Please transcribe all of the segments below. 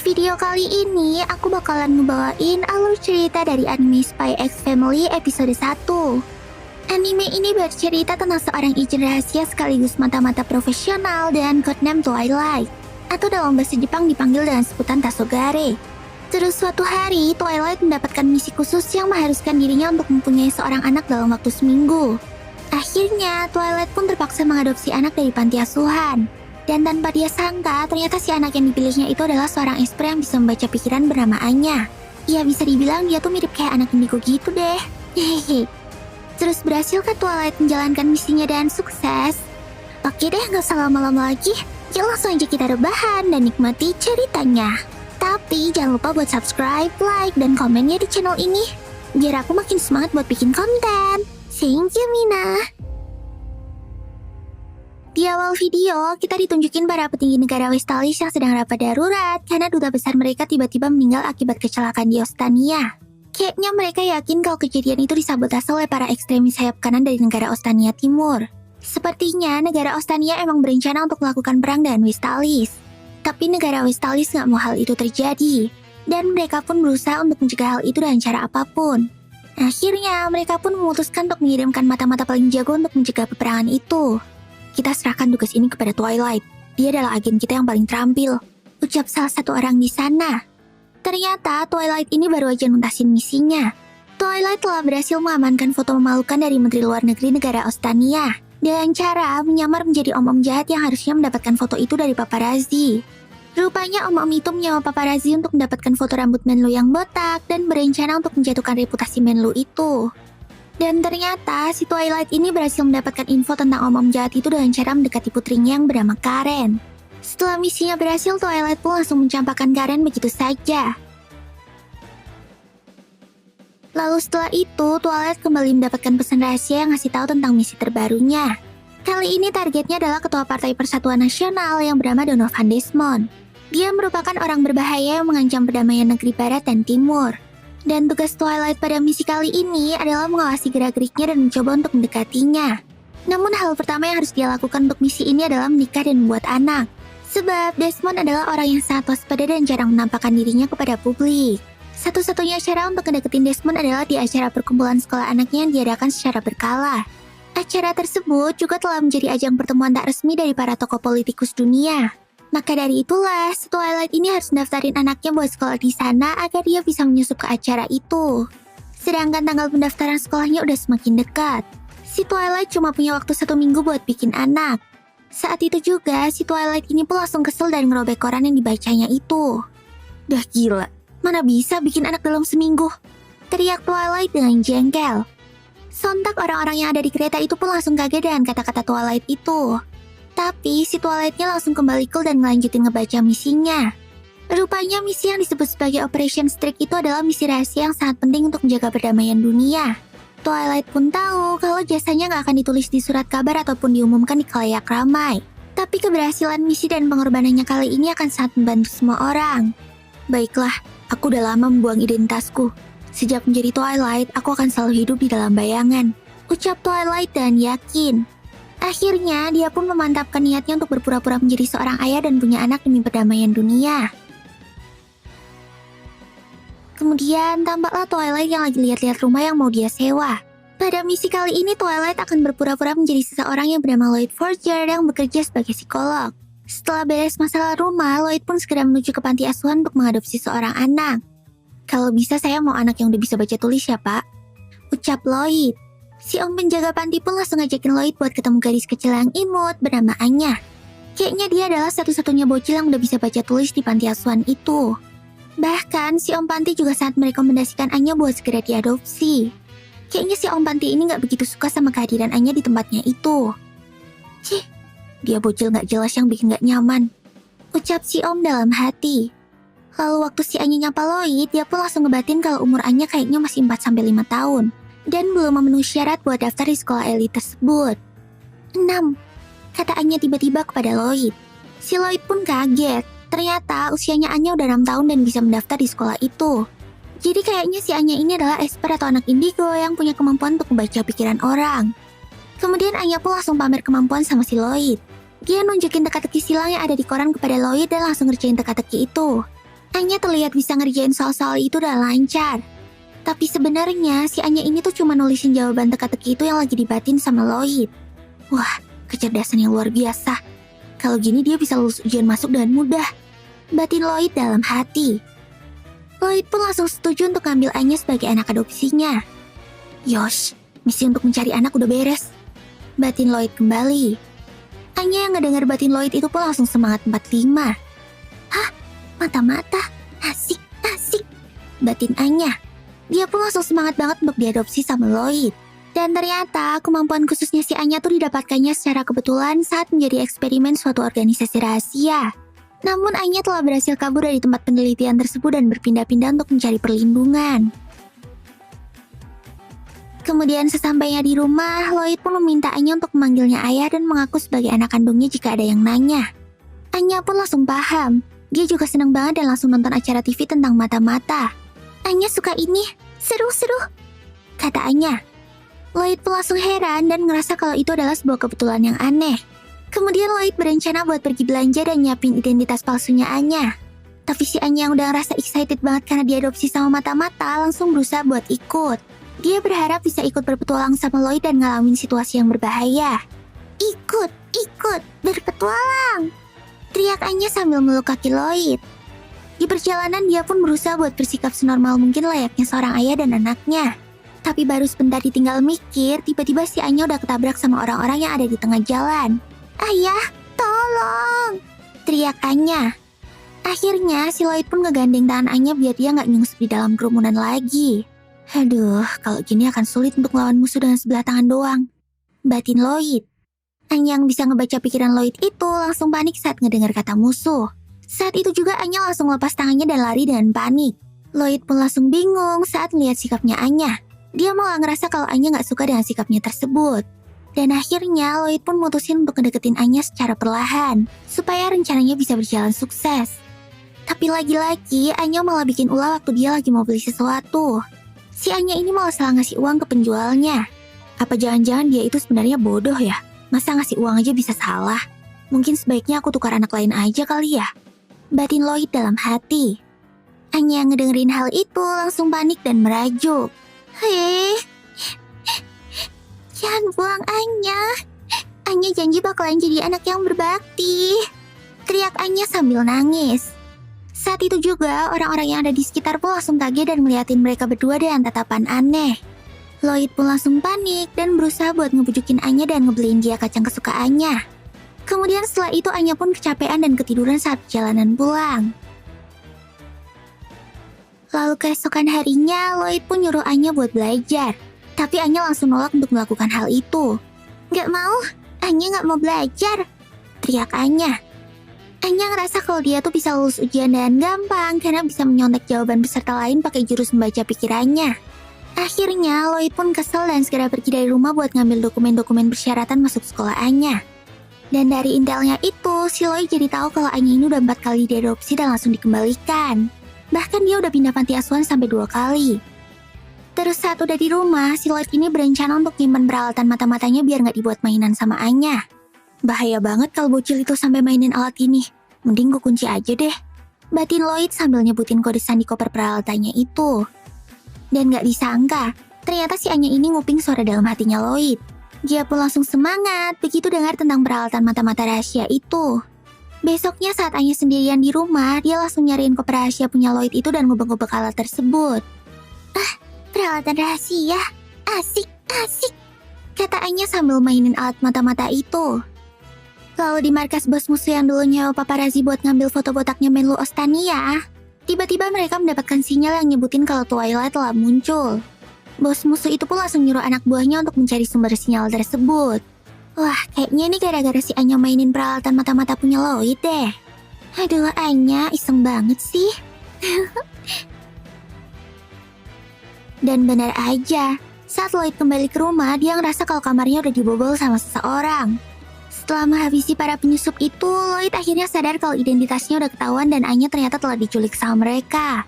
video kali ini, aku bakalan ngebawain alur cerita dari anime Spy X Family episode 1. Anime ini bercerita tentang seorang agent rahasia sekaligus mata-mata profesional dengan codename Twilight, atau dalam bahasa Jepang dipanggil dengan sebutan Tasogare. Terus suatu hari, Twilight mendapatkan misi khusus yang mengharuskan dirinya untuk mempunyai seorang anak dalam waktu seminggu. Akhirnya, Twilight pun terpaksa mengadopsi anak dari panti asuhan. Dan tanpa dia sangka, ternyata si anak yang dipilihnya itu adalah seorang expert yang bisa membaca pikiran bernama Anya. Ya bisa dibilang dia tuh mirip kayak anak indigo gitu deh. Hehehe. Terus berhasil ke Twilight menjalankan misinya dan sukses? Oke deh, gak usah lama-lama lagi. Yuk langsung aja kita rebahan dan nikmati ceritanya. Tapi jangan lupa buat subscribe, like, dan komennya di channel ini. Biar aku makin semangat buat bikin konten. Thank you, Mina. Di awal video, kita ditunjukin para petinggi negara Westalis yang sedang rapat darurat karena duta besar mereka tiba-tiba meninggal akibat kecelakaan di Ostania. Kayaknya mereka yakin kalau kejadian itu disabotase oleh para ekstremis sayap kanan dari negara Ostania Timur. Sepertinya negara Ostania emang berencana untuk melakukan perang dengan Westalis. Tapi negara Westalis nggak mau hal itu terjadi. Dan mereka pun berusaha untuk mencegah hal itu dengan cara apapun. Akhirnya, mereka pun memutuskan untuk mengirimkan mata-mata paling jago untuk mencegah peperangan itu. Kita serahkan tugas ini kepada Twilight. Dia adalah agen kita yang paling terampil, ucap salah satu orang di sana. Ternyata Twilight ini baru aja nuntasin misinya. Twilight telah berhasil mengamankan foto memalukan dari Menteri Luar Negeri negara Ostania dengan cara menyamar menjadi om-om jahat yang harusnya mendapatkan foto itu dari paparazzi. Rupanya om-om itu menyewa paparazzi untuk mendapatkan foto rambut Menlu yang botak dan berencana untuk menjatuhkan reputasi Menlu itu. Dan ternyata si Twilight ini berhasil mendapatkan info tentang om-om jahat itu dengan cara mendekati putrinya yang bernama Karen. Setelah misinya berhasil, Twilight pun langsung mencampakkan Karen begitu saja. Lalu setelah itu, Twilight kembali mendapatkan pesan rahasia yang ngasih tahu tentang misi terbarunya. Kali ini targetnya adalah Ketua Partai Persatuan Nasional yang bernama Donovan Desmond. Dia merupakan orang berbahaya yang mengancam perdamaian negeri Barat dan Timur. Dan tugas Twilight pada misi kali ini adalah mengawasi gerak-geriknya dan mencoba untuk mendekatinya. Namun hal pertama yang harus dia lakukan untuk misi ini adalah menikah dan membuat anak. Sebab Desmond adalah orang yang sangat waspada dan jarang menampakkan dirinya kepada publik. Satu-satunya cara untuk mendeketin Desmond adalah di acara perkumpulan sekolah anaknya yang diadakan secara berkala. Acara tersebut juga telah menjadi ajang pertemuan tak resmi dari para tokoh politikus dunia. Maka dari itulah, si Twilight ini harus mendaftarin anaknya buat sekolah di sana agar dia bisa menyusup ke acara itu. Sedangkan tanggal pendaftaran sekolahnya udah semakin dekat. Si Twilight cuma punya waktu 1 minggu buat bikin anak. Saat itu juga, si Twilight ini pun langsung kesel dan ngerobek koran yang dibacanya itu. Dah gila, mana bisa bikin anak dalam seminggu? Teriak Twilight dengan jengkel. Sontak orang-orang yang ada di kereta itu pun langsung kaget dengan kata-kata Twilight itu. Tapi si Twilightnya langsung kembali cool dan ngelanjutin ngebaca misinya. Rupanya misi yang disebut sebagai Operation Streak itu adalah misi rahasia yang sangat penting untuk menjaga perdamaian dunia. Twilight pun tahu kalau jasanya nggak akan ditulis di surat kabar ataupun diumumkan di khalayak ramai. Tapi keberhasilan misi dan pengorbanannya kali ini akan sangat membantu semua orang. Baiklah, aku udah lama membuang identitasku. Sejak menjadi Twilight, aku akan selalu hidup di dalam bayangan, ucap Twilight dan yakin. Akhirnya, dia pun memantapkan niatnya untuk berpura-pura menjadi seorang ayah dan punya anak demi perdamaian dunia. Kemudian, tampaklah Twilight yang lagi lihat-lihat rumah yang mau dia sewa. Pada misi kali ini, Twilight akan berpura-pura menjadi seseorang yang bernama Lloyd Forger yang bekerja sebagai psikolog. Setelah beres masalah rumah, Lloyd pun segera menuju ke panti asuhan untuk mengadopsi seorang anak. Kalau bisa, saya mau anak yang udah bisa baca tulis ya, Pak, ucap Lloyd. Si om penjaga panti pun langsung ngajakin Lloyd buat ketemu gadis kecil yang imut bernama Anya. Kayaknya dia adalah satu-satunya bocil yang udah bisa baca tulis di panti asuhan itu. Bahkan si om panti juga sangat merekomendasikan Anya buat segera diadopsi. Kayaknya si om panti ini gak begitu suka sama kehadiran Anya di tempatnya itu. Cih, dia bocil gak jelas yang bikin gak nyaman, ucap si om dalam hati. Lalu waktu si Anya nyapa Lloyd, dia pun langsung ngebatin kalau umur Anya kayaknya masih 4-5 tahun. Dan belum memenuhi syarat buat daftar di sekolah elit tersebut. 6, kata Anya tiba-tiba kepada Lloyd. Si Lloyd pun kaget. Ternyata usianya Anya udah 6 tahun dan bisa mendaftar di sekolah itu. Jadi kayaknya si Anya ini adalah expert atau anak indigo yang punya kemampuan untuk membaca pikiran orang. Kemudian Anya pun langsung pamer kemampuan sama si Lloyd. Dia nunjukin teka-teki silang yang ada di koran kepada Lloyd dan langsung ngerjain teka-teki itu. Anya terlihat bisa ngerjain soal-soal itu dengan lancar. Tapi sebenarnya si Anya ini tuh cuma nulisin jawaban teka-teki itu yang lagi dibatin sama Lloyd. Wah, kecerdasan yang luar biasa. Kalau gini dia bisa lulus ujian masuk dengan mudah. Batin Lloyd dalam hati. Lloyd pun langsung setuju untuk ngambil Anya sebagai anak adopsinya. Yosh, misi untuk mencari anak udah beres. Batin Lloyd kembali. Anya yang ngedenger batin Lloyd itu pun langsung semangat 45. Hah? Mata-mata? Asik, asik. Batin Anya. Dia pun langsung semangat banget untuk diadopsi sama Lloyd. Dan ternyata kemampuan khususnya si Anya tuh didapatkannya secara kebetulan saat menjadi eksperimen suatu organisasi rahasia. Namun Anya telah berhasil kabur dari tempat penelitian tersebut dan berpindah-pindah untuk mencari perlindungan. Kemudian sesampainya di rumah, Lloyd pun meminta Anya untuk memanggilnya ayah dan mengaku sebagai anak kandungnya jika ada yang nanya. Anya pun langsung paham. Dia juga senang banget dan langsung nonton acara TV tentang mata-mata. Anya suka ini, seru-seru, kata Anya. Lloyd pun langsung heran dan ngerasa kalau itu adalah sebuah kebetulan yang aneh. Kemudian Lloyd berencana buat pergi belanja dan nyiapin identitas palsunya Anya. Tapi si Anya yang udah ngerasa excited banget karena diadopsi sama mata-mata langsung berusaha buat ikut. Dia berharap bisa ikut berpetualang sama Lloyd dan ngalamin situasi yang berbahaya. Ikut, berpetualang, teriak Anya sambil meluk kaki Lloyd. Di perjalanan dia pun berusaha buat bersikap senormal mungkin layaknya seorang ayah dan anaknya. Tapi baru sebentar ditinggal mikir, tiba-tiba si Anya udah ketabrak sama orang-orang yang ada di tengah jalan. Ayah, tolong! Teriak Anya. Akhirnya si Lloyd pun ngegandeng tangan Anya biar dia gak nyungsep di dalam kerumunan lagi. Aduh, kalau gini akan sulit untuk melawan musuh dengan sebelah tangan doang. Batin Lloyd. Anya yang bisa ngebaca pikiran Lloyd itu langsung panik saat ngedengar kata musuh. Saat itu juga Anya langsung lepas tangannya dan lari dengan panik. Lloyd pun langsung bingung saat melihat sikapnya Anya. Dia malah ngerasa kalau Anya gak suka dengan sikapnya tersebut. Dan akhirnya Lloyd pun mutusin untuk ngedeketin Anya secara perlahan, supaya rencananya bisa berjalan sukses. Tapi lagi-lagi Anya malah bikin ulah waktu dia lagi mau beli sesuatu. Si Anya ini malah salah ngasih uang ke penjualnya. Apa jangan-jangan dia itu sebenarnya bodoh ya? Masa ngasih uang aja bisa salah? Mungkin sebaiknya aku tukar anak lain aja kali ya? Batin Lloyd dalam hati. Anya yang ngedengerin hal itu langsung panik dan merajuk. Hei, jangan buang Anya. Anya janji bakalan jadi anak yang berbakti. Teriak Anya sambil nangis. Saat itu juga orang-orang yang ada di sekitar pun langsung kaget dan ngeliatin mereka berdua dengan tatapan aneh. Lloyd pun langsung panik dan berusaha buat ngebujukin Anya dan ngebeliin dia kacang kesukaannya. Kemudian setelah itu Anya pun kecapean dan ketiduran saat perjalanan pulang. Lalu keesokan harinya Lloyd pun nyuruh Anya buat belajar. Tapi Anya langsung nolak untuk melakukan hal itu. Gak mau, Anya gak mau belajar, teriak Anya. Anya ngerasa kalau dia tuh bisa lulus ujian dengan gampang karena bisa menyontek jawaban peserta lain pakai jurus membaca pikirannya. Akhirnya Lloyd pun kesel dan segera pergi dari rumah buat ngambil dokumen-dokumen persyaratan masuk sekolah Anya. Dan dari intelnya itu, si Lloyd jadi tahu kalau Anya ini udah 4 kali diadopsi dan langsung dikembalikan. Bahkan dia udah pindah panti asuhan sampai 2 kali. Terus saat udah di rumah, si Lloyd ini berencana untuk nyimpen peralatan mata-matanya biar nggak dibuat mainan sama Anya. Bahaya banget kalau bocil itu sampai mainin alat ini. Mending gue kunci aja deh. Batin Lloyd sambil nyebutin kode sandi koper peralatannya itu. Dan nggak disangka, ternyata si Anya ini nguping suara dalam hatinya Lloyd. Dia pun langsung semangat begitu dengar tentang peralatan mata-mata rahasia itu. Besoknya saat Anya sendirian di rumah, dia langsung nyariin koper rahasia punya Lloyd itu dan ngubek-ngubek alat tersebut. Ah, peralatan rahasia, asik, asik, kata Anya sambil mainin alat mata-mata itu. Lalu di markas bos musuh yang dulu nyewa paparazi buat ngambil foto botaknya Menlu Ostania, tiba-tiba mereka mendapatkan sinyal yang nyebutin kalau Twilight telah muncul. Bos musuh itu pun langsung nyuruh anak buahnya untuk mencari sumber sinyal tersebut. Wah, kayaknya ini gara-gara si Anya mainin peralatan mata-mata punya Lloyd deh. Aduh, Anya iseng banget sih. Dan benar aja, saat Lloyd kembali ke rumah, dia ngerasa kalau kamarnya udah dibobol sama seseorang. Setelah menghabisi para penyusup itu, Lloyd akhirnya sadar kalau identitasnya udah ketahuan dan Anya ternyata telah diculik sama mereka.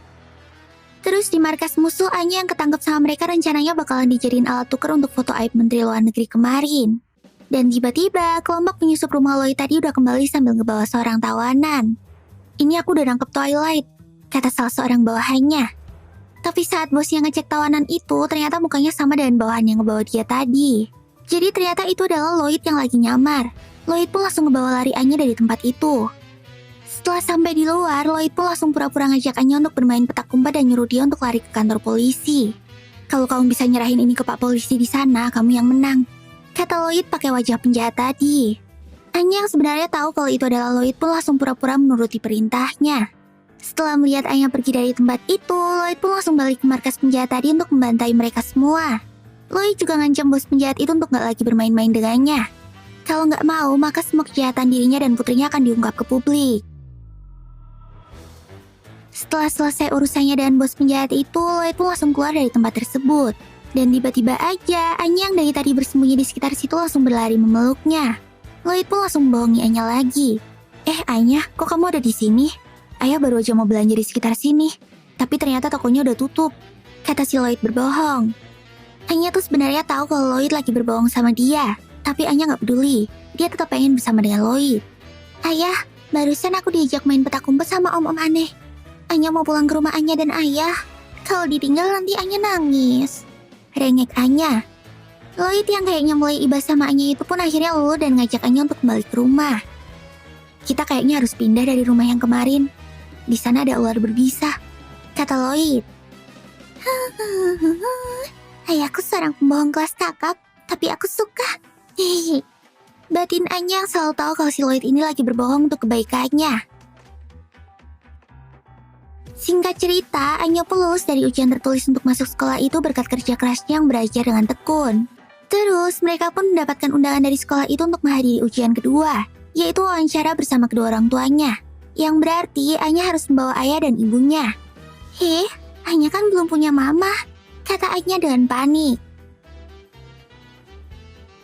Terus di markas musuh, Anya yang ketangkep sama mereka rencananya bakalan dijadiin alat tuker untuk foto aib Menteri Luar Negeri kemarin. Dan tiba-tiba, kelompok penyusup rumah Lloyd tadi udah kembali sambil ngebawa seorang tawanan. Ini aku udah nangkep Twilight, kata salah seorang bawahannya. Tapi saat bosnya ngecek tawanan itu, ternyata mukanya sama dengan bawahan yang ngebawa dia tadi. Jadi ternyata itu adalah Lloyd yang lagi nyamar. Lloyd pun langsung ngebawa lari Anya dari tempat itu. Setelah sampai di luar, Lloyd pun langsung pura-pura ngajak Anya untuk bermain petak umpet dan nyuruh dia untuk lari ke kantor polisi. Kalau kamu bisa nyerahin ini ke pak polisi di sana, kamu yang menang, kata Lloyd pakai wajah penjahat tadi. Anya yang sebenarnya tahu kalau itu adalah Lloyd pun langsung pura-pura menuruti perintahnya. Setelah melihat Anya pergi dari tempat itu, Lloyd pun langsung balik ke markas penjahat tadi untuk membantai mereka semua. Lloyd juga ngancam bos penjahat itu untuk gak lagi bermain-main dengannya. Kalau nggak mau, maka semua kejahatan dirinya dan putrinya akan diungkap ke publik. Setelah selesai urusannya dengan bos penjahat itu, Lloyd pun langsung keluar dari tempat tersebut. Dan tiba-tiba aja, Anya yang dari tadi bersembunyi di sekitar situ langsung berlari memeluknya. Lloyd pun langsung membohongi Anya lagi. Anya, kok kamu ada di sini? Ayah baru aja mau belanja di sekitar sini. Tapi ternyata tokonya udah tutup, kata si Lloyd berbohong. Anya tuh sebenarnya tahu kalau Lloyd lagi berbohong sama dia. Tapi Anya gak peduli, dia tetap pengen bersama dengan Lloyd. Ayah, barusan aku diajak main petak umpet sama om-om aneh. Anya mau pulang ke rumah Anya dan ayah. Kalau ditinggal nanti Anya nangis, rengek Anya. Lloyd yang kayaknya mulai iba sama Anya itu pun akhirnya luluh dan ngajak Anya untuk kembali ke rumah. Kita kayaknya harus pindah dari rumah yang kemarin. Di sana ada ular berbisa, kata Lloyd. Ayahku seorang pembohong kelas kakap, tapi aku suka. Hehehe. Batin Anya yang selalu tahu kalau si Lloyd ini lagi berbohong untuk kebaikannya. Singkat cerita, Anya pun lulus dari ujian tertulis untuk masuk sekolah itu berkat kerja kerasnya yang belajar dengan tekun. Terus, mereka pun mendapatkan undangan dari sekolah itu untuk menghadiri ujian kedua, yaitu wawancara bersama kedua orang tuanya. Yang berarti Anya harus membawa ayah dan ibunya. Anya kan belum punya mama, kata Anya dengan panik.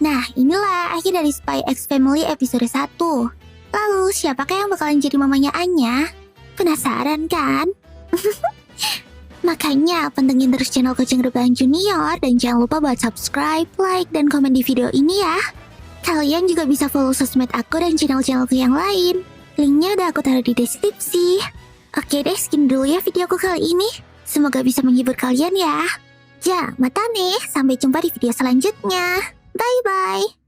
Nah, inilah akhir dari Spy X Family episode 1. Lalu, siapakah yang bakalan jadi mamanya Anya? Penasaran kan? Makanya pantengin terus channel Kucing Rebahan Junior dan jangan lupa buat subscribe, like, dan komen di video ini ya. Kalian juga bisa follow sosmed aku dan channel-channelku yang lain. Linknya udah aku taruh di deskripsi. Oke deh, sekian dulu ya videoku kali ini. Semoga bisa menghibur kalian ya. Ja, mata nih, sampai jumpa di video selanjutnya. Bye-bye.